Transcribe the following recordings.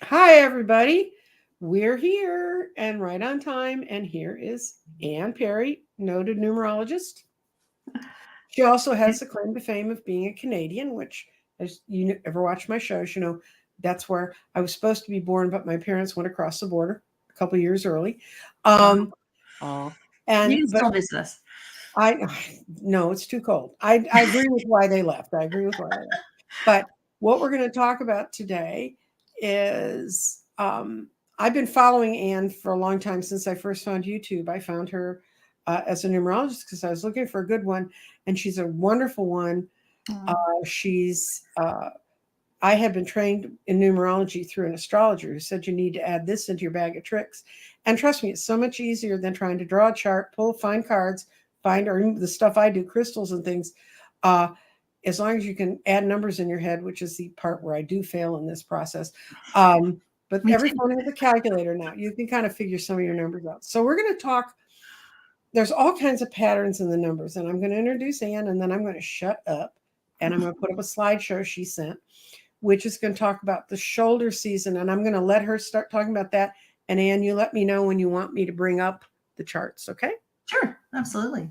Hi, everybody. We're here and right on time. And here is Ann Perry, noted numerologist. She also has the claim to fame of being a Canadian, which, as you ever watch my shows, that's where I was supposed to be born, but my parents went across the border a couple years early. Wow. Um, Oh, you and can but still visit us. I no, it's too cold. I agree with why they left. I agree with why they left. But what we're going to talk about today is I've been following Anne for a long time since I first found YouTube. I found her as a numerologist because I was looking for a good one, and she's a wonderful one. Mm. She's I had been trained in numerology through an astrologer who said you need to add this into your bag of tricks. And trust me, it's so much easier than trying to draw a chart, find cards, find or the stuff I do, crystals and things. Uh, as long as you can add numbers in your head, which is the part where I do fail in this process. But Me every too. phone has a calculator now. You can kind of figure some of your numbers out. So we're going to talk. There's all kinds of patterns in the numbers, and I'm going to introduce Anne, and then I'm going to shut up, and I'm going to put up a slideshow she sent, which is going to talk about the shoulder season. And I'm going to let her start talking about that. And Anne, you let me know when you want me to bring up the charts, okay? Sure, absolutely. All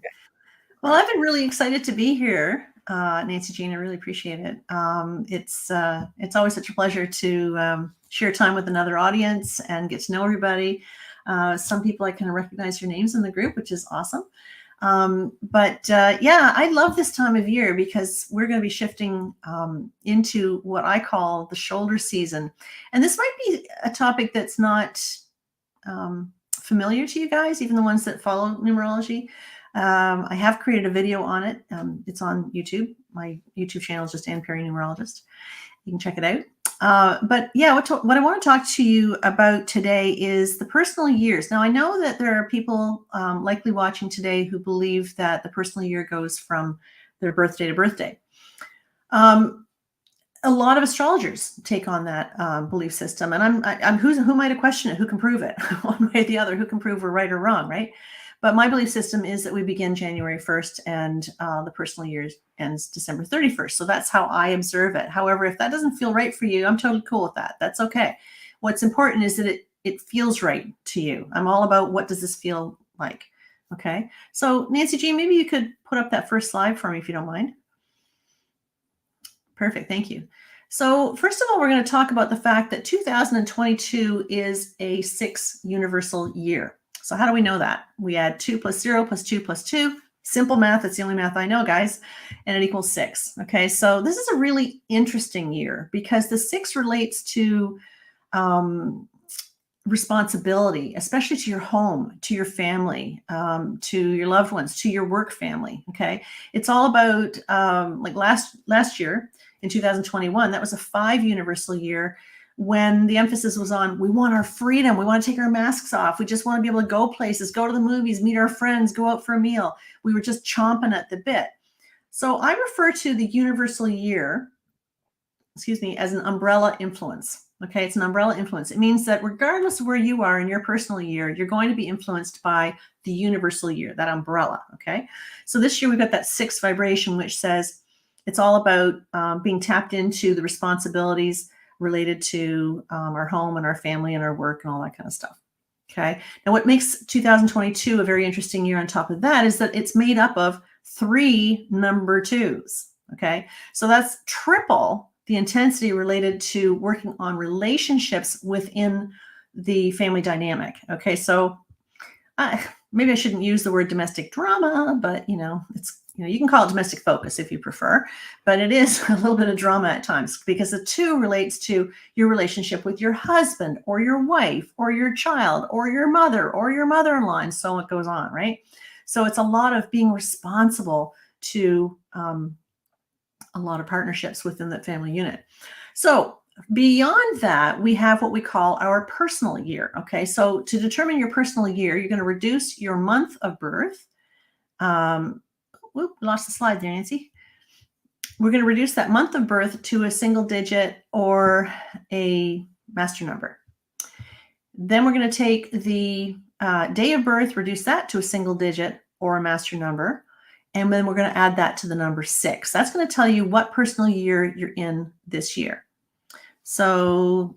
Well, right. I've been really excited to be here, Nancy Jean. I really appreciate it. It's always such a pleasure to share time with another audience and get to know everybody. Some people I kind of recognize your names in the group, which is awesome. Yeah, I love this time of year because we're going to be shifting into what I call the shoulder season. And this might be a topic that's not familiar to you guys, even the ones that follow numerology. I have created a video on it. It's on YouTube. My YouTube channel is just Ann Perry Numerologist. You can check it out. But yeah, what I want to talk to you about today is the personal years. Now, I know that there are people likely watching today who believe that the personal year goes from their birthday to birthday. A lot of astrologers take on that belief system, and who am I to question it? Who can prove it one way or the other? Who can prove we're right or wrong, right? But my belief system is that we begin January 1st and the personal year ends December 31st. So that's how I observe it. However, if that doesn't feel right for you, I'm totally cool with that. That's okay. What's important is that it feels right to you. I'm all about what does this feel like. Okay. So Nancy Jean, maybe you could put up that first slide for me if you don't mind. Perfect. Thank you. So first of all, we're going to talk about the fact that 2022 is a 6 universal year. So how do we know that? We add 2 plus 0 plus 2 plus 2. Simple math. It's the only math I know, guys. And it equals 6. Okay. So this is a really interesting year because the 6 relates to responsibility, especially to your home, to your family, to your loved ones, to your work family. Okay. It's all about like last year in 2021, that was a 5 universal year when the emphasis was on we want our freedom. We want to take our masks off. We just want to be able to go places, go to the movies, meet our friends, go out for a meal. We were just chomping at the bit. So I refer to the universal year, as an umbrella influence. Okay, it's an umbrella influence. It means that regardless of where you are in your personal year, you're going to be influenced by the universal year, that umbrella. Okay, so this year we've got that 6 vibration, which says it's all about being tapped into the responsibilities related to our home and our family and our work and all that kind of stuff. Okay, now what makes 2022 a very interesting year on top of that is that it's made up of 3 number 2s. Okay, so that's triple the intensity related to working on relationships within the family dynamic. Okay, so maybe I shouldn't use the word domestic drama, but it's you can call it domestic focus if you prefer, but it is a little bit of drama at times because the 2 relates to your relationship with your husband or your wife or your child or your mother or your mother-in-law, and so it goes on, right? So it's a lot of being responsible to a lot of partnerships within that family unit. So beyond that, we have what we call our personal year. Okay, so to determine your personal year, you're going to reduce your month of birth. Lost the slide there, Nancy. We're going to reduce that month of birth to a single digit or a master number. Then we're going to take the day of birth, reduce that to a single digit or a master number. And then we're going to add that to the number 6. That's going to tell you what personal year you're in this year. So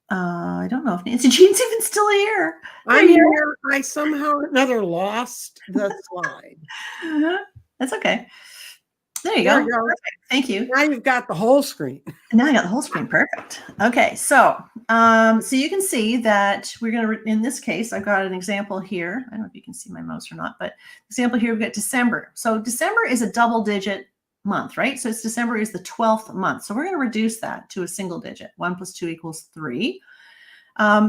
I don't know if Nancy Jean's even still here. There I'm you here. I somehow or another lost the slide. go. That's okay. There you There go. it goes. Perfect. Thank you. Now you've got the whole screen. And now I got the whole screen. Perfect. Okay, so so you can see that we're going to, in this case, I've got an example here. I don't know if you can see my mouse or not, but example here, we've got December. So December is a double digit month, right? So it's December is the 12th month. So we're going to reduce that to a single digit. 1 + 2 = 3.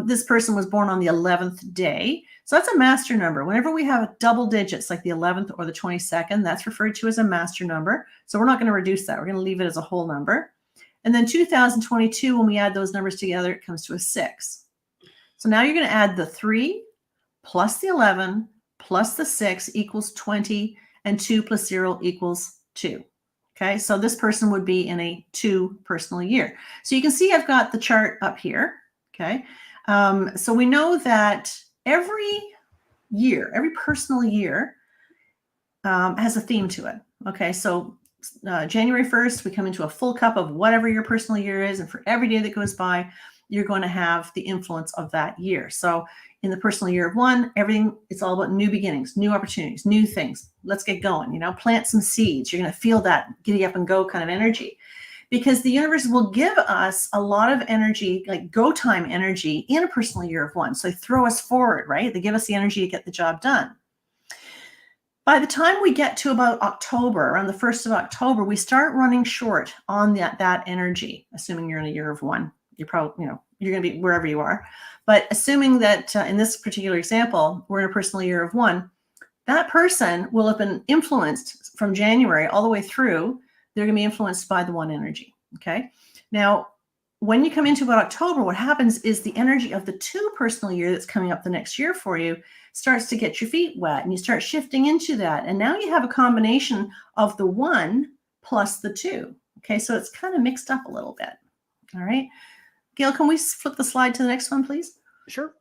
This person was born on the 11th day. So that's a master number. Whenever we have double digits like the 11th or the 22nd, that's referred to as a master number. So we're not going to reduce that. We're going to leave it as a whole number. And then 2022, when we add those numbers together, it comes to a 6. So now you're going to add the 3 plus the 11 plus the 6 equals 20, and 2 + 0 = 2. Okay, so this person would be in a 2 personal year. So you can see I've got the chart up here. Okay, so we know that every year, every personal year has a theme to it. Okay, so January 1st, we come into a full cup of whatever your personal year is. And for every day that goes by, you're going to have the influence of that year. So in the personal year of 1, everything, it's all about new beginnings, new opportunities, new things. Let's get going, you know, plant some seeds. You're going to feel that giddy up and go kind of energy, because the universe will give us a lot of energy, like go time energy in a personal year of 1. So they throw us forward, right? They give us the energy to get the job done. By the time we get to about October, around the 1st of October, we start running short on that energy, assuming you're in a year of 1. You're probably, you know, you're going to be wherever you are. But assuming that in this particular example, we're in a personal year of 1, that person will have been influenced from January all the way through. They're going to be influenced by the 1 energy. Okay. Now, when you come into about October, what happens is the energy of the 2 personal year that's coming up the next year for you starts to get your feet wet, and you start shifting into that. And now you have a combination of the 1 plus the 2. Okay, so it's kind of mixed up a little bit. All right. Gail, can we flip the slide to the next one, please? Sure.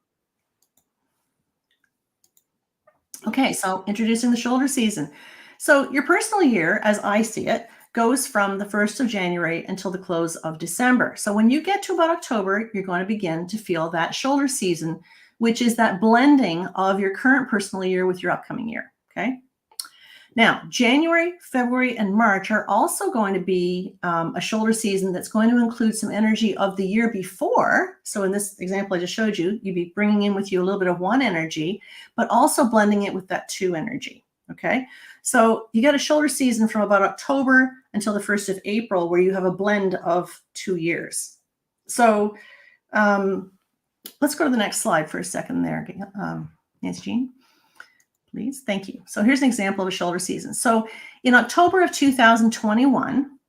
Okay, so introducing the shoulder season. So your personal year, as I see it, goes from the 1st of January until the close of December. So when you get to about October, you're going to begin to feel that shoulder season, which is that blending of your current personal year with your upcoming year. Okay. Now, January, February, and March are also going to be a shoulder season that's going to include some energy of the year before. So in this example I just showed you, you'd be bringing in with you a little bit of 1 energy, but also blending it with that 2 energy. Okay. So you got a shoulder season from about October until the 1st of April, where you have a blend of 2 years. So let's go to the next slide for a second there, Nancy Jean, please. Thank you. So here's an example of a shoulder season. So in October of 2021,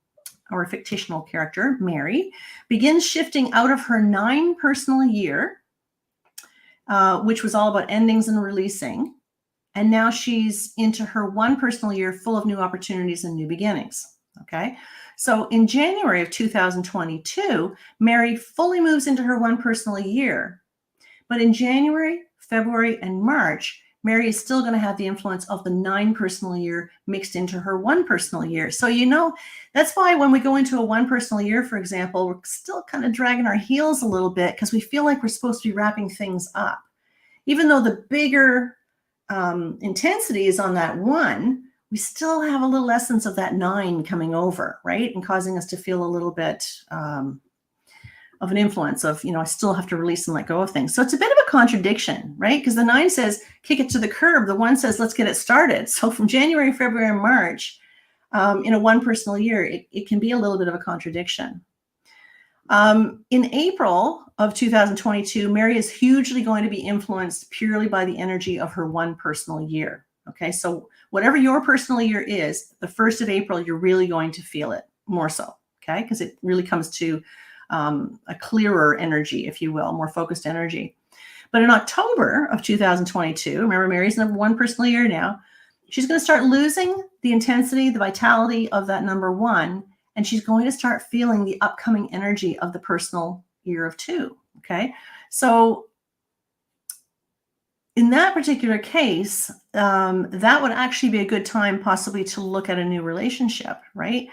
our fictional character, Mary, begins shifting out of her 9 personal year, which was all about endings and releasing. And now she's into her 1 personal year full of new opportunities and new beginnings. Okay. So in January of 2022, Mary fully moves into her 1 personal year. But in January, February, and March, Mary is still going to have the influence of the 9 personal year mixed into her 1 personal year. So, you know, that's why when we go into a 1 personal year, for example, we're still kind of dragging our heels a little bit, because we feel like we're supposed to be wrapping things up. Even though the bigger intensity is on that 1, we still have a little essence of that 9 coming over, right? And causing us to feel a little bit of an influence of, you know, I still have to release and let go of things. So it's a bit of a contradiction, right? Because the 9 says, kick it to the curb. The 1 says, let's get it started. So from January, February, and March, in a 1 personal year, it can be a little bit of a contradiction. In April of 2022, Mary is hugely going to be influenced purely by the energy of her 1 personal year. Okay, so whatever your personal year is, the 1st of April, you're really going to feel it more so, okay? Because it really comes to a clearer energy, if you will, more focused energy. But in October of 2022, remember Mary's number 1 personal year now, she's going to start losing the intensity, the vitality of that number 1, and she's going to start feeling the upcoming energy of the personal year of 2, okay? So in that particular case, that would actually be a good time possibly to look at a new relationship, right?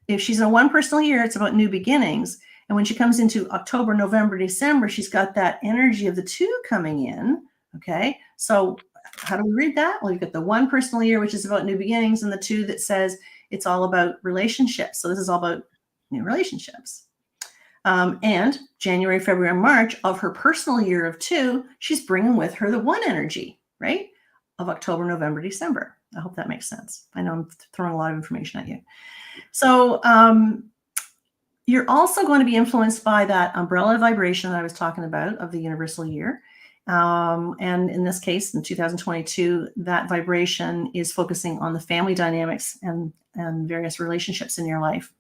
If she's in a 1 personal year, it's about new beginnings. And when she comes into October, November, December, she's got that energy of the 2 coming in. Okay. So how do we read that? Well, you've got the 1 personal year, which is about new beginnings, and the 2 that says it's all about relationships. So this is all about new relationships. And January, February, and March of her personal year of 2, she's bringing with her the 1 energy, right? Of October, November, December. I hope that makes sense. I know I'm throwing a lot of information at you. So you're also going to be influenced by that umbrella vibration that I was talking about of the universal year. And in this case, in 2022, that vibration is focusing on the family dynamics and various relationships in your life.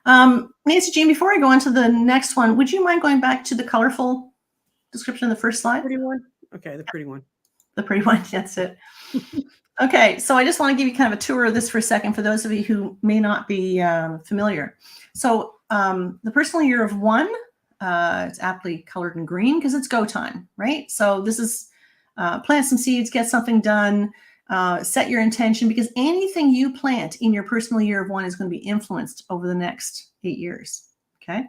Nancy Jean, before I go on to the next one, would you mind going back to the colorful description of the first slide? Pretty one? Okay, the pretty one. The pretty one, that's it. Okay, so I just want to give you kind of a tour of this for a second for those of you who may not be familiar. So the personal year of 1, it's aptly colored in green because it's go time, right? So this is plant some seeds, get something done, set your intention, because anything you plant in your personal year of 1 is going to be influenced over the next 8 years, okay?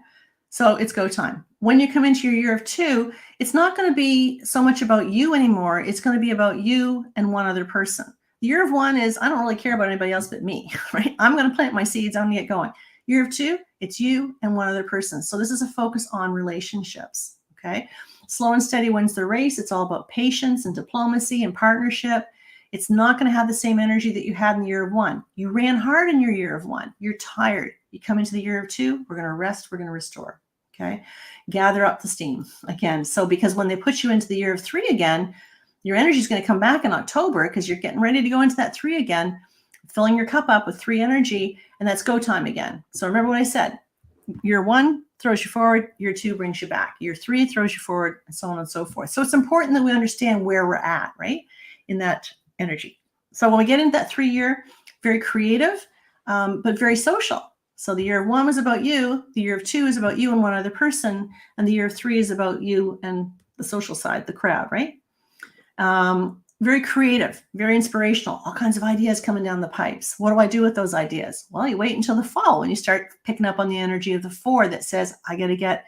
So it's go time. When you come into your year of 2, it's not going to be so much about you anymore. It's going to be about you and one other person. The year of 1 is, I don't really care about anybody else but me, right? I'm going to plant my seeds. I'm going to get going. Year of 2, it's you and one other person. So this is a focus on relationships, okay? Slow and steady wins the race. It's all about patience and diplomacy and partnership. It's not going to have the same energy that you had in the year of 1. You ran hard in your year of 1. You're tired. You come into the year of 2, we're going to rest, we're going to restore, okay? Gather up the steam again. So because when they put you into the year of 3 again, your energy is going to come back in October because you're getting ready to go into that 3 again, filling your cup up with 3 energy, and that's go time again. So remember what I said. Year 1 throws you forward, year 2 brings you back, year 3 throws you forward, and so on and so forth. So it's important that we understand where we're at, right, in that energy. So when we get into that 3-year, very creative, but very social. So the year of 1 was about you, the year of 2 is about you and one other person, and the year of 3 is about you and the social side, the crowd, right? Very creative, very inspirational, all kinds of ideas coming down the pipes. What do I do with those ideas? Well, you wait until the fall when you start picking up on the energy of the 4 that says, I've got to get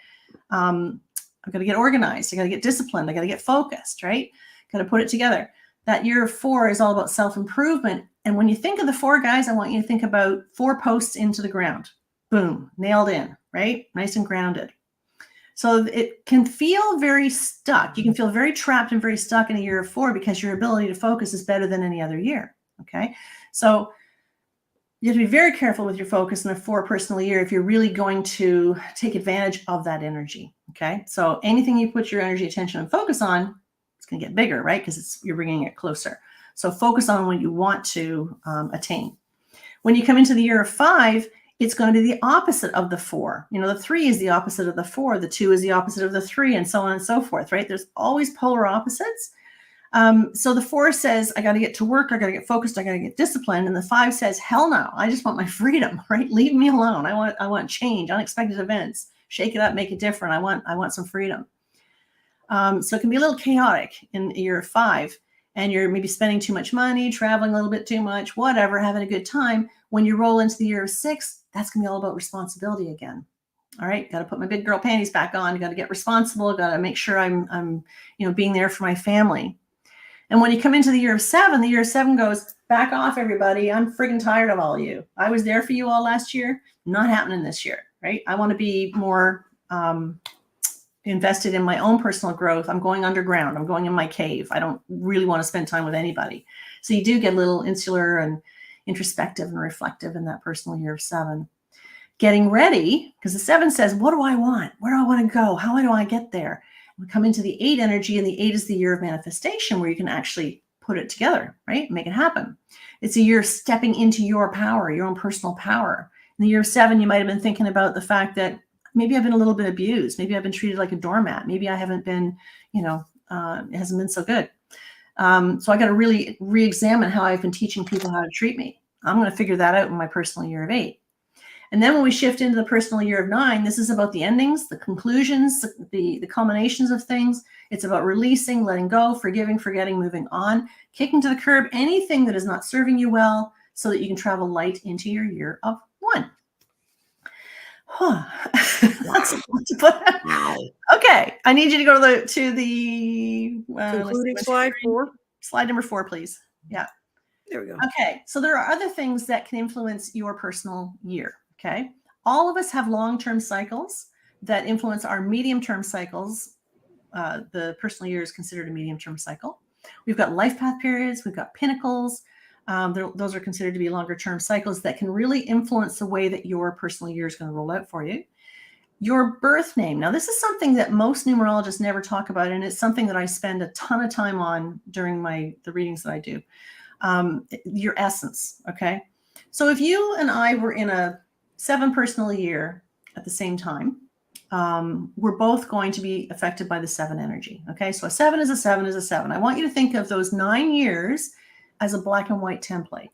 organized. I got to get disciplined. I got to get focused, right? Got to put it together. That year of 4 is all about self-improvement. And when you think of the 4, guys, I want you to think about 4 posts into the ground. Boom, nailed in, right? Nice and grounded. So it can feel very stuck. You can feel very trapped and very stuck in a year of 4 because your ability to focus is better than any other year, okay? So you have to be very careful with your focus in a 4 personal year if you're really going to take advantage of that energy, okay? So anything you put your energy, attention, and focus on, it's going to get bigger, right? Because you're bringing it closer. So focus on what you want to attain. When you come into the year of 5, it's going to be the opposite of the 4. You know, the 3 is the opposite of the 4. The 2 is the opposite of the 3, and so on and so forth, right? There's always polar opposites. So the 4 says, I got to get to work. I got to get focused. I got to get disciplined. And the 5 says, hell no, I just want my freedom, right? Leave me alone. I want change, unexpected events, shake it up, make it different. I want some freedom. So it can be a little chaotic in year 5, and you're maybe spending too much money, traveling a little bit too much, whatever, having a good time. When you roll into the year of 6, that's going to be all about responsibility again. All right, got to put my big girl panties back on. Got to get responsible. Got to make sure I'm being there for my family. And when you come into the year of 7, the year of 7 goes, back off, everybody. I'm friggin' tired of all of you. I was there for you all last year. Not happening this year, right? I want to be more invested in my own personal growth. I'm going underground. I'm going in my cave. I don't really want to spend time with anybody. So you do get a little insular and introspective and reflective in that personal year of 7. Getting ready, because the 7 says, what do I want? Where do I want to go? How do I get there? We come into the 8 energy, and the 8 is the year of manifestation, where you can actually put it together, right? Make it happen. It's a year of stepping into your power, your own personal power. In the year of 7, you might have been thinking about the fact that maybe I've been a little bit abused. Maybe I've been treated like a doormat. Maybe I haven't been, it hasn't been so good. So I got to really re-examine how I've been teaching people how to treat me. I'm going to figure that out in my personal year of 8. And then when we shift into the personal year of 9, this is about the endings, the conclusions, the culminations of things. It's about releasing, letting go, forgiving, forgetting, moving on, kicking to the curb anything that is not serving you well so that you can travel light into your year of 1. That's a lot to put. Wow. Okay, I need you to go to the Concluding slide 4. Slide number 4, please. Yeah. There we go. Okay, so there are other things that can influence your personal year. Okay, all of us have long-term cycles that influence our medium-term cycles. The personal year is considered a medium-term cycle. We've got life path periods. We've got pinnacles. Those are considered to be longer-term cycles that can really influence the way that your personal year is going to roll out for you. Your birth name. Now, this is something that most numerologists never talk about, and it's something that I spend a ton of time on during the readings that I do. Your essence. Okay. So if you and I were in a 7 personal year at the same time, we're both going to be affected by the 7 energy. Okay. So a 7 is a 7 is a 7. I want you to think of those 9 years as a black and white template.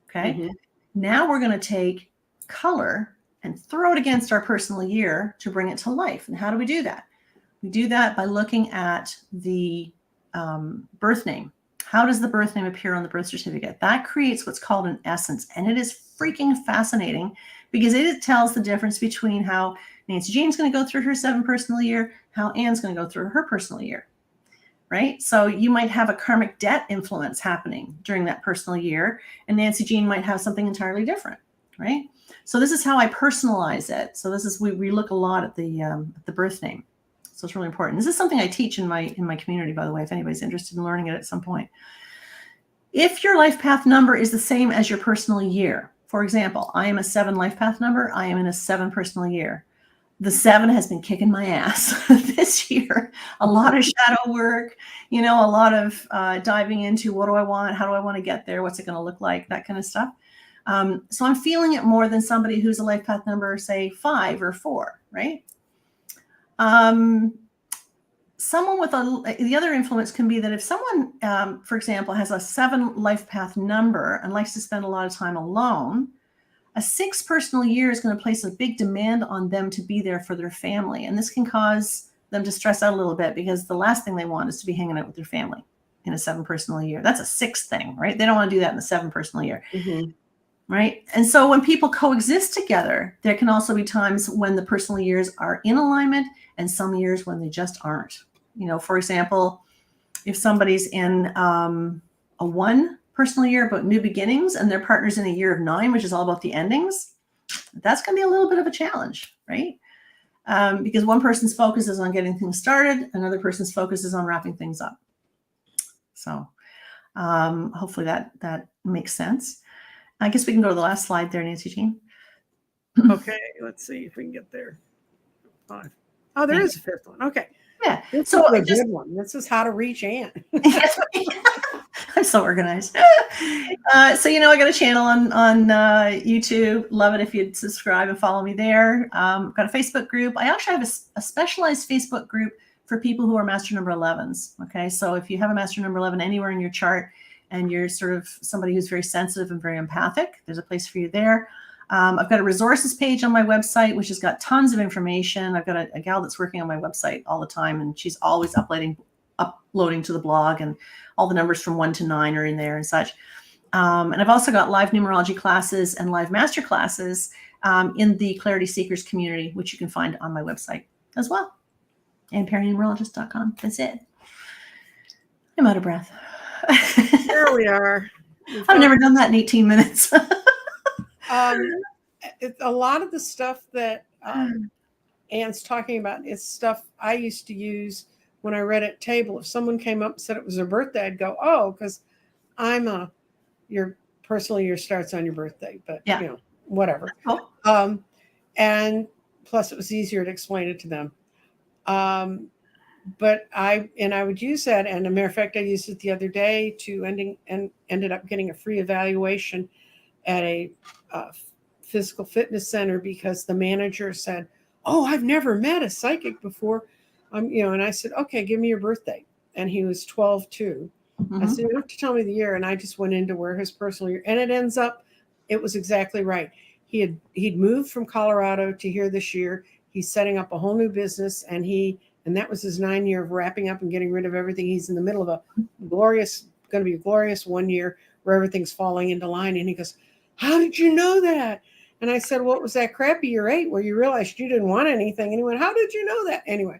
Okay. Mm-hmm. Now we're going to take color and throw it against our personal year to bring it to life. And how do we do that? We do that by looking at the birth name. How does the birth name appear on the birth certificate? That creates what's called an essence. And it is freaking fascinating because it tells the difference between how Nancy Jean's going to go through her 7 personal year, how Anne's going to go through her personal year, right? So you might have a karmic debt influence happening during that personal year, and Nancy Jean might have something entirely different, right? So this is how I personalize it. So this is, we look a lot at the birth name. So it's really important. This is something I teach in my community, by the way, if anybody's interested in learning it at some point. If your life path number is the same as your personal year, for example, I am a 7 life path number. I am in a 7 personal year. The 7 has been kicking my ass this year. A lot of shadow work, a lot of diving into what do I want? How do I want to get there? What's it going to look like? That kind of stuff. So I'm feeling it more than somebody who's a life path number, say 5 or 4, right? Someone with the other influence can be that if someone, for example, has a 7 life path number and likes to spend a lot of time alone, a 6 personal year is going to place a big demand on them to be there for their family. And this can cause them to stress out a little bit because the last thing they want is to be hanging out with their family in a 7 personal year. That's a 6 thing, right? They don't want to do that in the 7 personal year. Mm-hmm. Right. And so when people coexist together, there can also be times when the personal years are in alignment and some years when they just aren't. For example, if somebody's in a 1 personal year about new beginnings and their partner's in a year of 9, which is all about the endings, that's going to be a little bit of a challenge, right? Because one person's focus is on getting things started, another person's focus is on wrapping things up. So hopefully that makes sense. I guess we can go to the last slide there, Nancy Jean. Okay, let's see if we can get there. 5. Oh, there is a 5th one. Okay. Yeah. This is a good one. This is how to reach Anne. I'm so organized. I got a channel on YouTube. Love it if you'd subscribe and follow me there. Got a Facebook group. I actually have a specialized Facebook group for people who are master number 11s. Okay. So if you have a master number 11 anywhere in your chart, and you're sort of somebody who's very sensitive and very empathic, there's a place for you there. I've got a resources page on my website, which has got tons of information. I've got a gal that's working on my website all the time, and she's always uploading to the blog, and all the numbers from 1 to 9 are in there and such. And I've also got live numerology classes and live master classes in the Clarity Seekers community, which you can find on my website as well. And perrynumerologist.com. That's it. I'm out of breath. There we are. I've never done that in 18 minutes. A lot of the stuff that Anne's talking about is stuff I used to use when I read at table. If someone came up and said it was their birthday, I'd go, oh, because your personal year starts on your birthday, but whatever. Oh. And plus it was easier to explain it to them. But I would use that. And as a matter of fact, I used it the other day ended up getting a free evaluation at a physical fitness center because the manager said, oh, I've never met a psychic before. And I said, okay, give me your birthday. And he was 12/2. Mm-hmm. I said, you don't have to tell me the year. And I just went into where his personal year, and it was exactly right. He'd moved from Colorado to here this year. He's setting up a whole new business, and that was his 9 year of wrapping up and getting rid of everything. He's in the middle of going to be a glorious 1 year where everything's falling into line. And he goes, how did you know that? And I said, well, it was that crappy year 8 where you realized you didn't want anything. And he went, how did you know that? Anyway,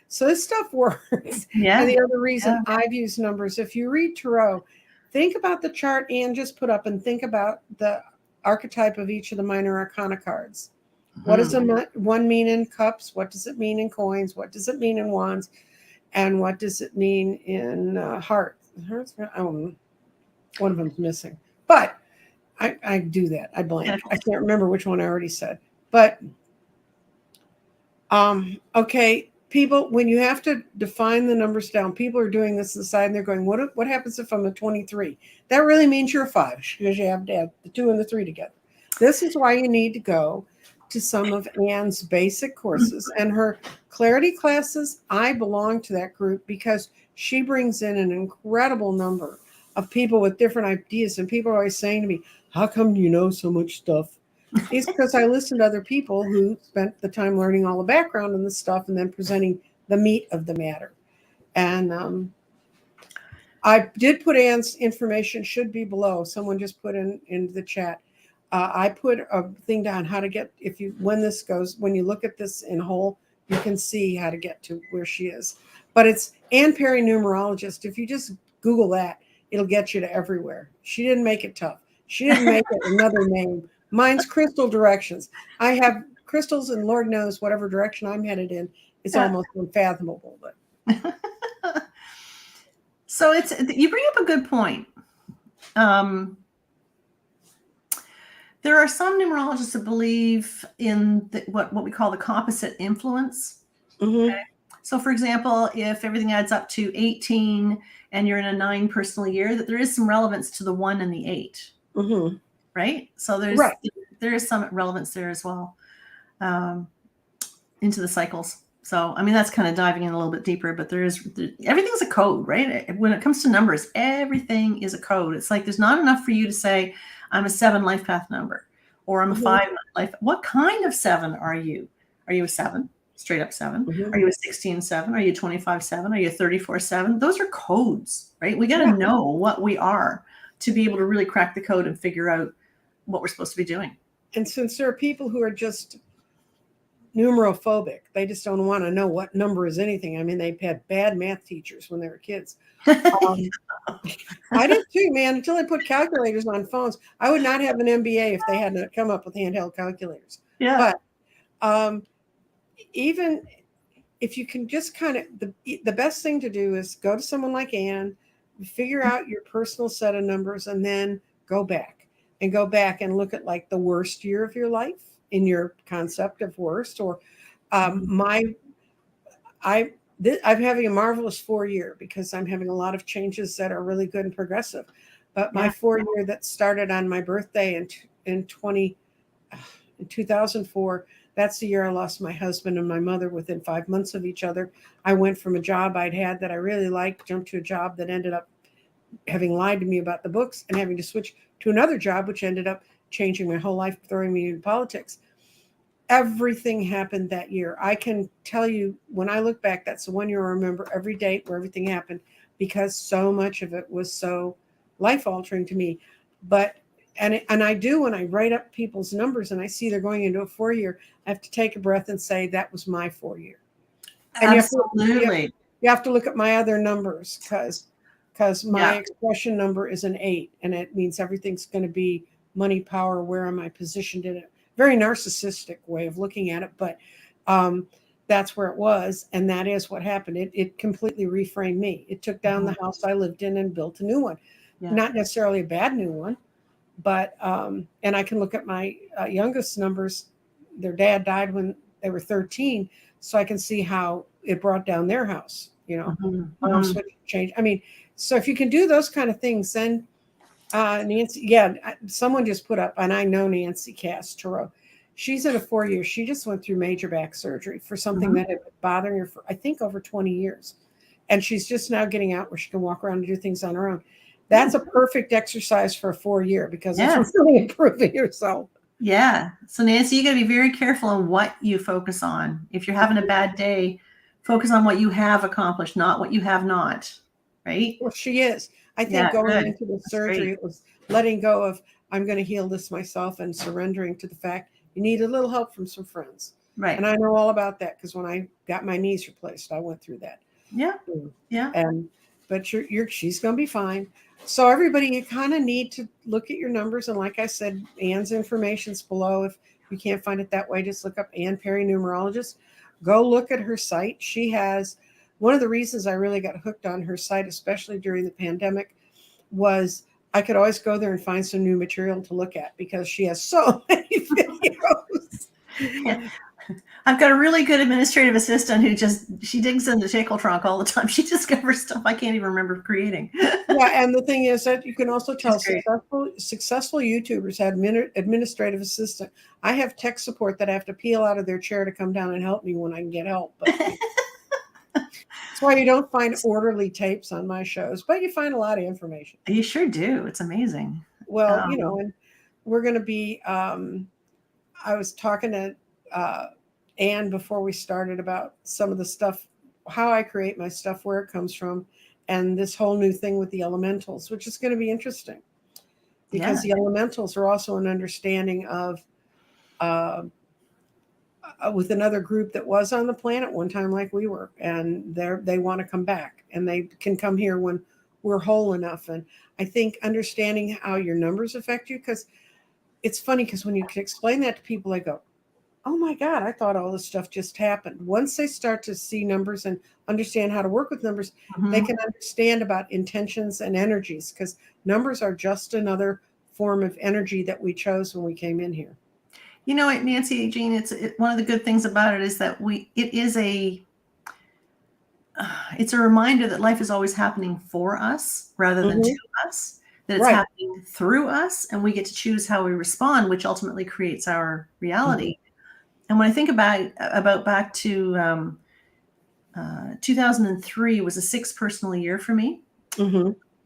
so this stuff works. Yeah. And the other reason Yeah. I've used numbers, if you read tarot, think about the chart Anne just put up and think about the archetype of each of the minor arcana cards. What does one mean in cups? What does it mean in coins? What does it mean in wands? And what does it mean in hearts? One of them's missing. But I do that. I blank. I can't remember which one I already said. But okay, people, when you have to define the numbers down, people are doing this aside and they're going, what happens if I'm a 23? That really means you're a 5 because you have to add the 2 and the 3 together. This is why you need to go to some of Anne's basic courses and her clarity classes. I belong to that group because she brings in an incredible number of people with different ideas. And people are always saying to me, how come you know so much stuff? It's because I listened to other people who spent the time learning all the background and the stuff and then presenting the meat of the matter. And I did put Anne's information, should be below. Someone just put in the chat. I put a thing down how to get, when you look at this in whole, you can see how to get to where she is. But it's Ann Perry Numerologist. If you just Google that, it'll get you to everywhere. She didn't make it tough. She didn't make it another name. Mine's Crystal Directions. I have crystals, and Lord knows whatever direction I'm headed in, it's almost unfathomable. But so you bring up a good point. There are some numerologists that believe in what we call the composite influence. Mm-hmm. Okay? So, for example, if everything adds up to 18 and you're in a 9 personal year, that there is some relevance to the 1 and the 8. Mm-hmm. Right? So there is some relevance there as well, into the cycles. So, I mean, that's kind of diving in a little bit deeper, but everything's a code, right? When it comes to numbers, everything is a code. It's like there's not enough for you to say, I'm a 7 life path number, or I'm a 5 life. What kind of 7 are you? Are you a 7? Straight up 7? Mm-hmm. Are you a 16-7? Are you 25-7? Are you a 34-7? Those are codes, right? We got to know what we are to be able to really crack the code and figure out what we're supposed to be doing. And since there are people who are just numerophobic, they just don't want to know what number is anything. I mean, they've had bad math teachers when they were kids. I did too, man, until I put calculators on phones. I would not have an MBA if they hadn't come up with handheld calculators. Yeah. But even if you can just kind of, the best thing to do is go to someone like Anne, figure out your personal set of numbers, and then go back and look at like the worst year of your life in your concept of worst. Or I'm having a marvelous 4 year because I'm having a lot of changes that are really good and progressive. But my 4 year that started on my birthday in 2004, that's the year I lost my husband and my mother within 5 months of each other. I went from a job I'd had that I really liked, jumped to a job that ended up having lied to me about the books and having to switch to another job, which ended up changing my whole life, throwing me into politics. Everything happened that year. I can tell you, when I look back, that's the one year I remember every date where everything happened, because so much of it was so life-altering to me. But and I do, when I write up people's numbers and I see they're going into a 4 year, I have to take a breath and say, that was my 4 year. And absolutely. You have to look at my other numbers, because my expression number is an 8, and it means everything's going to be money, power, where am I positioned in it. Very narcissistic way of looking at it, but that's where it was, and that is what happened. It completely reframed me. It took down the house I lived in and built a new one. Not necessarily a bad new one, but and I can look at my youngest numbers. Their dad died when they were 13, so I can see how it brought down their house. Change. I mean, so if you can do those kind of things, then Nancy, someone just put up, and I know Nancy Castro. She's in a 4 year. She just went through major back surgery for something that had been bothering her for, I think, over 20 years. And she's just now getting out where she can walk around and do things on her own. That's a perfect exercise for a 4 year, because it's really improving yourself. Yeah. So Nancy, you got to be very careful on what you focus on. If you're having a bad day, focus on what you have accomplished, not what you have not. Right? Well, she is. I think going into the surgery, it was letting go of I'm going to heal this myself, and surrendering to the fact you need a little help from some friends. Right. And I know all about that because when I got my knees replaced, I went through that. Yeah. Yeah. And but she's going to be fine. So everybody, you kind of need to look at your numbers. And like I said, Anne's information's below. If you can't find it that way, just look up Anne Perry Numerologist. Go look at her site. She has one of the reasons I really got hooked on her site, especially during the pandemic, was I could always go there and find some new material to look at because she has so many videos. Yeah. I've got a really good administrative assistant who she digs in the tickle trunk all the time. She discovers stuff I can't even remember creating. Yeah, and the thing is that you can also tell successful YouTubers have administrative assistant. I have tech support that I have to peel out of their chair to come down and help me when I can get help. But that's why you don't find orderly tapes on my shows, but you find a lot of information. You sure do. It's amazing. Well, and we're going to be, I was talking to Anne before we started about some of the stuff, how I create my stuff, where it comes from, and this whole new thing with the elementals, which is going to be interesting because the elementals are also an understanding of with another group that was on the planet one time like we were, and they want to come back, and they can come here when we're whole enough. And I think understanding how your numbers affect you, because it's funny because when you can explain that to people, they go, oh my God, I thought all this stuff just happened. Once they start to see numbers and understand how to work with numbers, they can understand about intentions and energies, because numbers are just another form of energy that we chose when we came in here. You know what, Nancy, Jean, one of the good things about it is that it's a reminder that life is always happening for us rather than to us, that it's happening through us, and we get to choose how we respond, which ultimately creates our reality. And when I think about back to 2003 was a 6 personal year for me.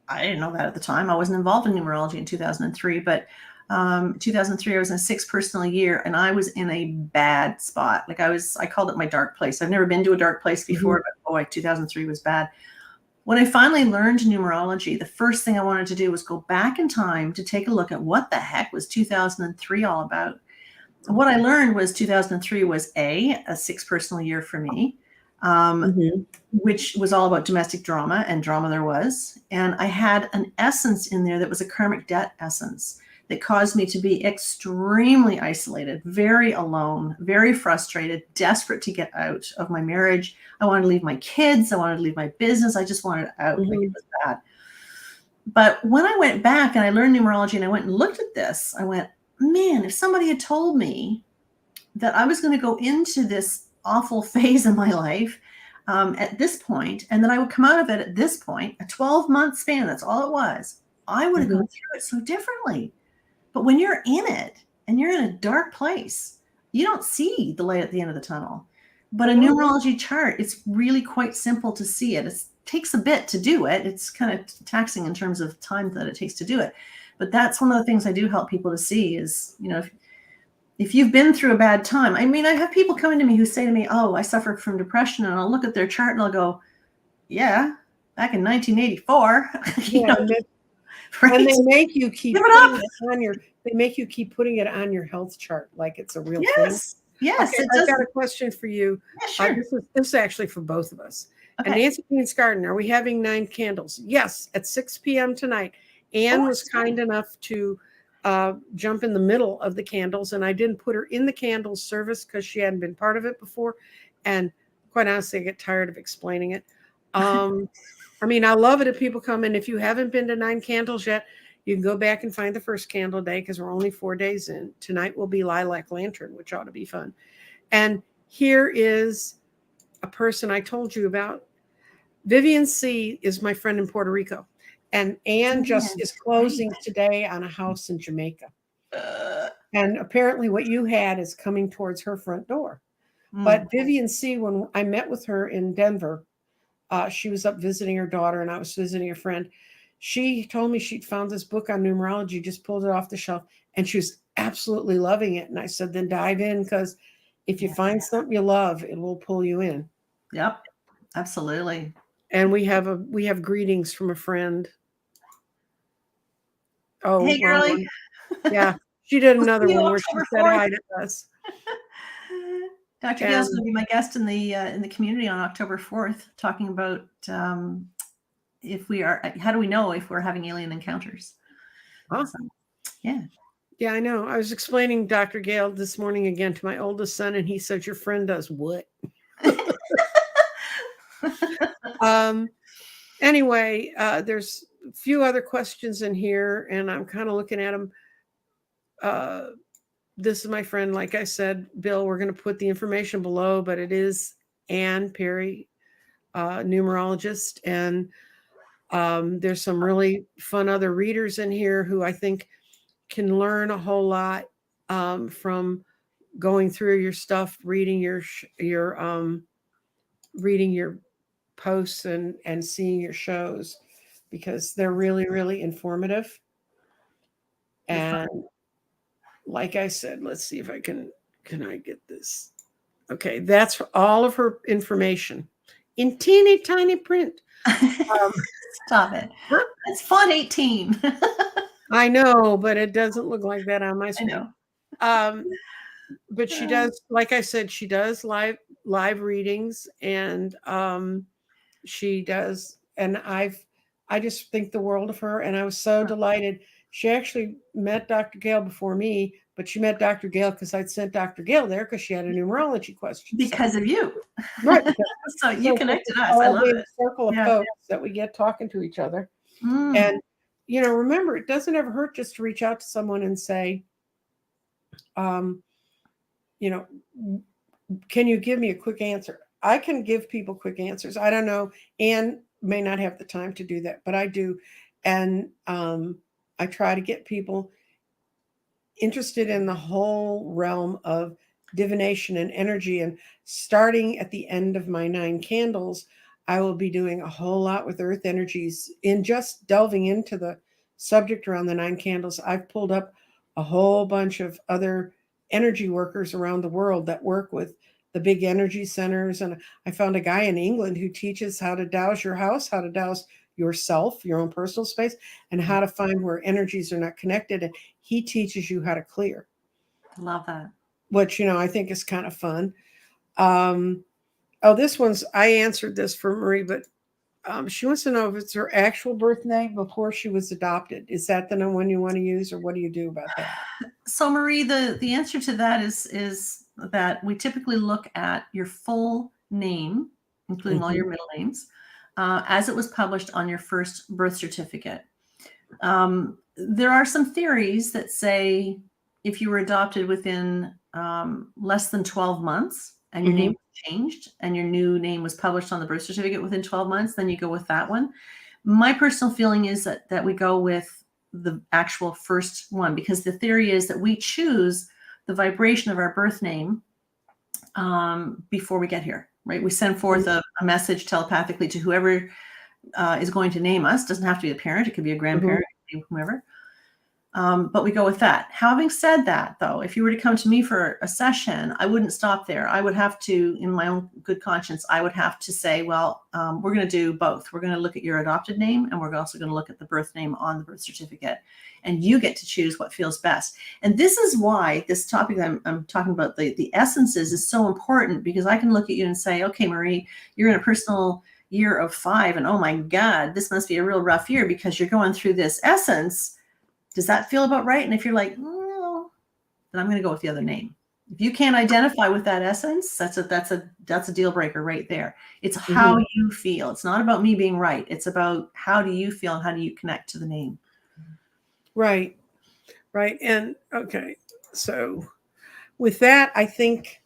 I didn't know that at the time. I wasn't involved in numerology in 2003, but 2003 I was in a 6 personal year, and I was in a bad spot. Like I called it my dark place. I've never been to a dark place before, but boy, 2003 was bad. When I finally learned numerology, the first thing I wanted to do was go back in time to take a look at what the heck was 2003 all about. What I learned was 2003 was a 6 personal year for me, which was all about domestic drama, and drama there was. And I had an essence in there that was a karmic debt essence that caused me to be extremely isolated, very alone, very frustrated, desperate to get out of my marriage. I wanted to leave my kids. I wanted to leave my business. I just wanted out. Like, it was bad. But when I went back and I learned numerology and I went and looked at this, I went, man, if somebody had told me that I was going to go into this awful phase in my life at this point, and that I would come out of it at this point, a 12-month span, that's all it was, I would have gone through it so differently. But when you're in it and you're in a dark place, you don't see the light at the end of the tunnel. But a numerology chart, it's really quite simple to see it. It takes a bit to do it. It's kind of taxing in terms of time that it takes to do it. But that's one of the things I do help people to see is, if you've been through a bad time. I mean, I have people coming to me who say to me, oh, I suffered from depression, and I'll look at their chart and I'll go, yeah, back in 1984. Right? And they make you keep putting it on your. They make you keep putting it on your health chart like it's a real thing. Yes. Okay, I've got a question for you. Yeah, sure. This is actually for both of us. Okay. And Nancy Queen's Garden, are we having 9 candles? Yes, at 6 p.m. tonight. Anne was kind enough to jump in the middle of the candles, and I didn't put her in the candles service because she hadn't been part of it before. And quite honestly, I get tired of explaining it. I mean, I love it if people come in. If you haven't been to 9 candles yet, you can go back and find the first candle day because we're only 4 days in. Tonight will be Lilac Lantern, which ought to be fun. And here is a person I told you about. Vivian C. is my friend in Puerto Rico. And Anne just is closing today on a house in Jamaica. And apparently what you had is coming towards her front door. But Vivian C., when I met with her in Denver, she was up visiting her daughter and I was visiting a friend. She told me she'd found this book on numerology, just pulled it off the shelf, and she was absolutely loving it. And I said, then dive in, because if you find something you love, it will pull you in. Yep, absolutely. And we have greetings from a friend. Oh, hey, girlie. Yeah, she did We'll another see you one where she October said 4th. hi to us. Dr. Gale's And going to be my guest in the community on October 4th, talking about if we are, how do we know if we're having alien encounters? huh? So, yeah. Yeah, I know. I was explaining Dr. Gale this morning again to my oldest son, and he said, "Your friend does what?" Anyway, there's a few other questions in here, and I'm kind of looking at them. This is my friend, like I said, Bill. We're going to put the information below, but it is Ann Perry, numerologist, and there's some really fun other readers in here who I think can learn a whole lot from going through your stuff, reading reading your posts and seeing your shows, because they're really, really informative. And like I said, let's see if I can I get this. Okay, that's all of her information in teeny tiny print. Stop it. It's font 18. I know, but it doesn't look like that on my I screen. know. But she does, like I said, she does live readings, and she does, and I just think the world of her, and I was so delighted. She actually met Dr. Gale before me, but she met Dr. Gale because I'd sent Dr. Gale there because she had a numerology question. Because of you. Right. So you connected us. I All love big it. circle of Yeah. folks that we get talking to each other. Mm. And, remember, it doesn't ever hurt just to reach out to someone and say, you know, can you give me a quick answer? I can give people quick answers. I don't know. Anne may not have the time to do that, but I do. And I try to get people interested in the whole realm of divination and energy. And starting at the end of my 9 candles, I will be doing a whole lot with earth energies in just delving into the subject around the 9 candles. I've pulled up a whole bunch of other energy workers around the world that work with the big energy centers. And I found a guy in England who teaches how to douse your house, how to douse yourself, your own personal space, and how to find where energies are not connected. And he teaches you how to clear. Love that. Which, I think is kind of fun. This one's, I answered this for Marie, but she wants to know if it's her actual birth name before she was adopted. Is that the one you want to use, or what do you do about that? So Marie, the answer to that is that we typically look at your full name, including all your middle names, as it was published on your first birth certificate. There are some theories that say if you were adopted within less than 12 months and your name changed and your new name was published on the birth certificate within 12 months, then you go with that one. My personal feeling is that we go with the actual first one, because the theory is that we choose the vibration of our birth name before we get here, right? We send forth a message telepathically to whoever is going to name us. Doesn't have to be a parent. It could be a grandparent, it could be whomever. But we go with that. Having said that, though, if you were to come to me for a session, I wouldn't stop there. I would have to, in my own good conscience, I would have to say, well, we're going to do both. We're going to look at your adopted name, and we're also going to look at the birth name on the birth certificate. And you get to choose what feels best. And this is why this topic that I'm talking about, the essences, is so important, because I can look at you and say, okay, Marie, you're in a personal year of 5, and oh my God, this must be a real rough year because you're going through this essence. Does that feel about right? And if you're like, no, then I'm going to go with the other name. If you can't identify with that essence, that's a deal breaker right there. It's how you feel. It's not about me being right. It's about how do you feel and how do you connect to the name. Right. And okay, so with that, I think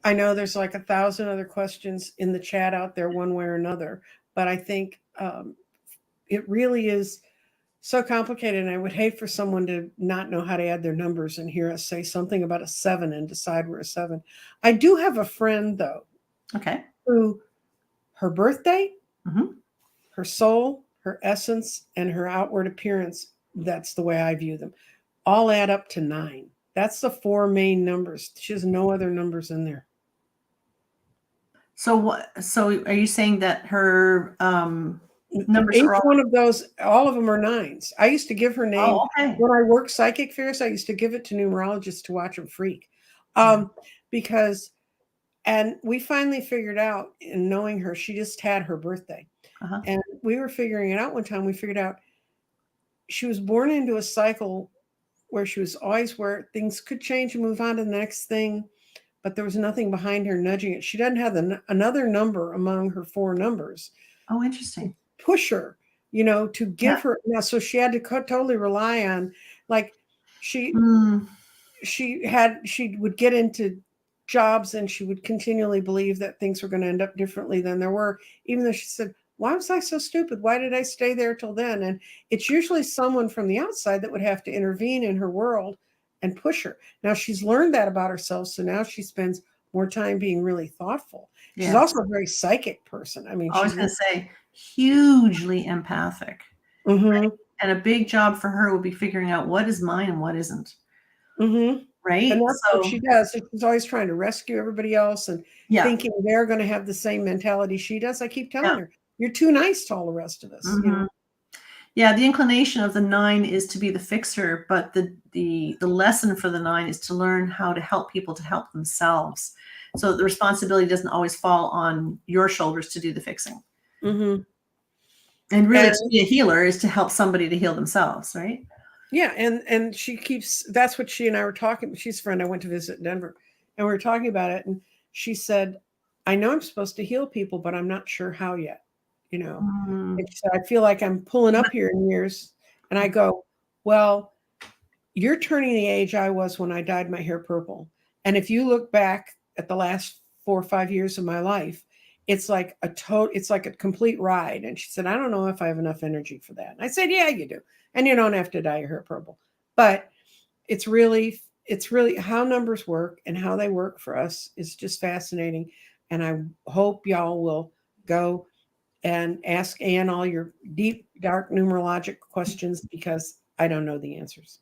I know there's like 1,000 other questions in the chat out there one way or another, but I think it really is so complicated, and I would hate for someone to not know how to add their numbers and hear us say something about a 7 and decide we're a 7. I do have a friend, though, who her birthday, her soul, her essence, and her outward appearance, that's the way I view them, all add up to 9. That's the 4 main numbers. She has no other numbers in there. So are you saying that her Numbers Each are all. one of those, all of them are nines. I used to give her name Oh, okay. when I worked psychic fairs. I used to give it to numerologists to watch them freak, because, and we finally figured out in knowing her, she just had her birthday, Uh-huh. and we were figuring it out one time. We figured out she was born into a cycle where she was always where things could change and move on to the next thing, but there was nothing behind her nudging it. She doesn't have another number among her four numbers Oh, interesting. push her, to give her now. So she had to totally rely on, like, she Mm. she would get into jobs and she would continually believe that things were going to end up differently than there were, even though she said, why was I so stupid? Why did I stay there till then? And it's usually someone from the outside that would have to intervene in her world and push her. Now she's learned that about herself, so now she spends more time being really thoughtful. She's Yes. also a very psychic person. I mean, I was she's going to say hugely empathic. Mm-hmm. And a big job for her would be figuring out what is mine and what isn't. Mm-hmm. Right? And that's what So, she does. She's always trying to rescue everybody else and yeah. thinking they're going to have the same mentality she does. I keep telling Yeah. her, you're too nice to all the rest of us. Mhm. Yeah, the inclination of the 9 is to be the fixer, but the lesson for the 9 is to learn how to help people to help themselves. So the responsibility doesn't always fall on your shoulders to do the fixing. Mm-hmm. And really, to be a healer is to help somebody to heal themselves, right? Yeah, and she keeps. That's what she and I were talking. She's a friend I went to visit in Denver, and we were talking about it. And she said, "I know I'm supposed to heal people, but I'm not sure how yet." Mm. And she said, "I feel like I'm pulling up here in years." And I go, "Well, you're turning the age I was when I dyed my hair purple. And if you look back at the last 4 or 5 years of my life, it's like it's like a complete ride." And she said, "I don't know if I have enough energy for that." And I said, "Yeah, you do. And you don't have to dye your hair purple." But it's really how numbers work, and how they work for us is just fascinating. And I hope y'all will go and ask Anne all your deep, dark numerologic questions, because I don't know the answers.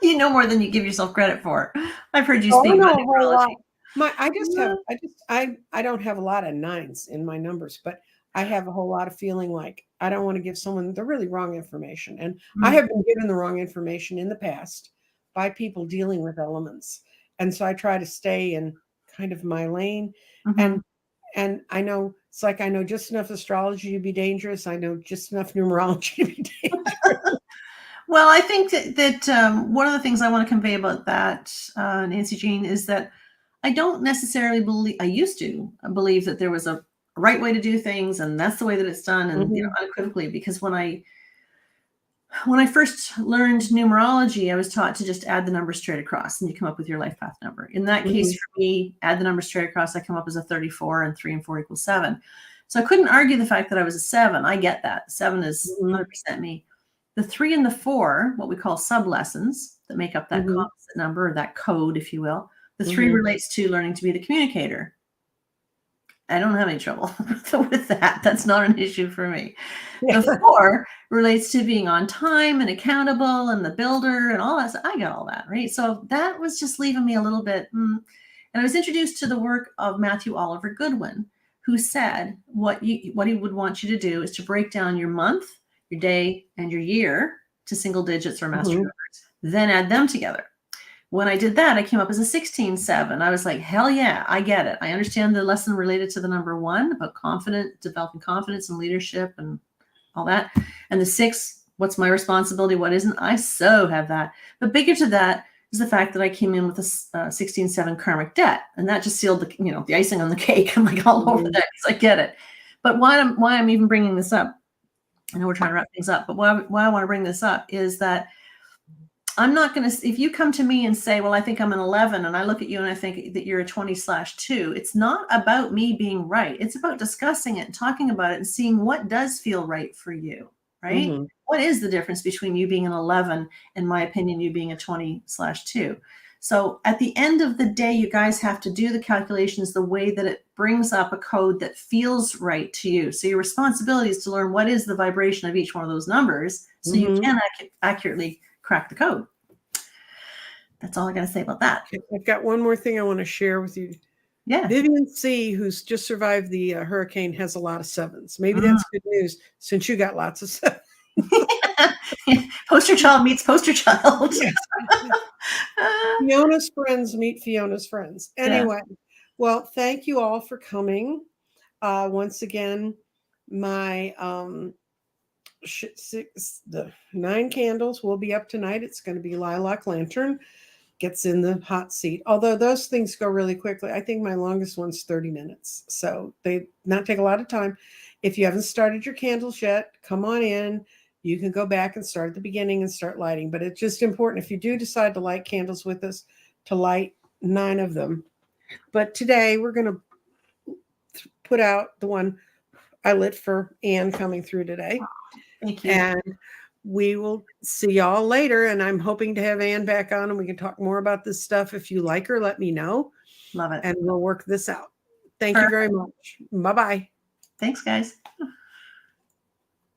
You know more than you give yourself credit for. I've heard you Oh, I speak know about a whole lot. numerology. I don't have a lot of nines in my numbers, but I have a whole lot of feeling like I don't want to give someone the really wrong information. And I have been given the wrong information in the past by people dealing with elements. And so I try to stay in kind of my lane. Mm-hmm. And I know it's like I know just enough astrology to be dangerous. I know just enough numerology to be dangerous. Well, I think that one of the things I want to convey about that, Nancy Jean, is that I don't necessarily believe. I used to believe that there was a right way to do things, and that's the way that it's done, and unequivocally. Because when I first learned numerology, I was taught to just add the numbers straight across, and you come up with your life path number. In that case, for me, add the numbers straight across, I come up as a 34, and 3 and 4 equals 7. So I couldn't argue the fact that I was a 7. I get that 7 is 100% me. The 3 and the 4, what we call sub-lessons that make up that composite number, or that code, if you will. The 3 relates to learning to be the communicator. I don't have any trouble with that. That's not an issue for me. The 4 relates to being on time and accountable and the builder and all that. I got all that, right? So that was just leaving me a little bit. And I was introduced to the work of Matthew Oliver Goodwin, who said what he would want you to do is to break down your month, your day, and your year to single digits or master numbers, then add them together. When I did that, I came up as a 16-7. I was like, hell yeah, I get it. I understand the lesson related to the number 1 about developing confidence and leadership and all that. And the 6, what's my responsibility? What isn't? I so have that. But bigger to that is the fact that I came in with a 16-7 karmic debt. And that just sealed the icing on the cake. I'm like all over that because I get it. But why I'm even bringing this up, I know we're trying to wrap things up, but why I want to bring this up is that I'm not going to, if you come to me and say, well, I think I'm an 11, and I look at you and I think that you're a 20/2, it's not about me being right. It's about discussing it and talking about it and seeing what does feel right for you, right? What is the difference between you being an 11 and, my opinion, you being a 20/2? So at the end of the day, you guys have to do the calculations the way that it brings up a code that feels right to you. So your responsibility is to learn what is the vibration of each one of those numbers so you can accurately crack the code. That's all I got to say about that. I've got one more thing I want to share with you. Yeah. Vivian C., who's just survived the hurricane, has a lot of sevens. Maybe Mm. that's good news since you got lots of sevens. Poster child meets poster child. Yes. Fiona's friends meet Fiona's friends. Yeah. Anyway, well, thank you all for coming. Once again, my the 9 candles will be up tonight. It's going to be Lilac Lantern. Gets in the hot seat. Although those things go really quickly. I think my longest one's 30 minutes. So they not take a lot of time. If you haven't started your candles yet, come on in. You can go back and start at the beginning and start lighting. But it's just important, if you do decide to light candles with us, to light 9 of them. But today we're going to put out the one I lit for Anne coming through today. Thank you. And we will see y'all later. And I'm hoping to have Anne back on and we can talk more about this stuff. If you like her, let me know. Love it. And we'll work this out. Thank you very much. Bye-bye. Thanks, guys.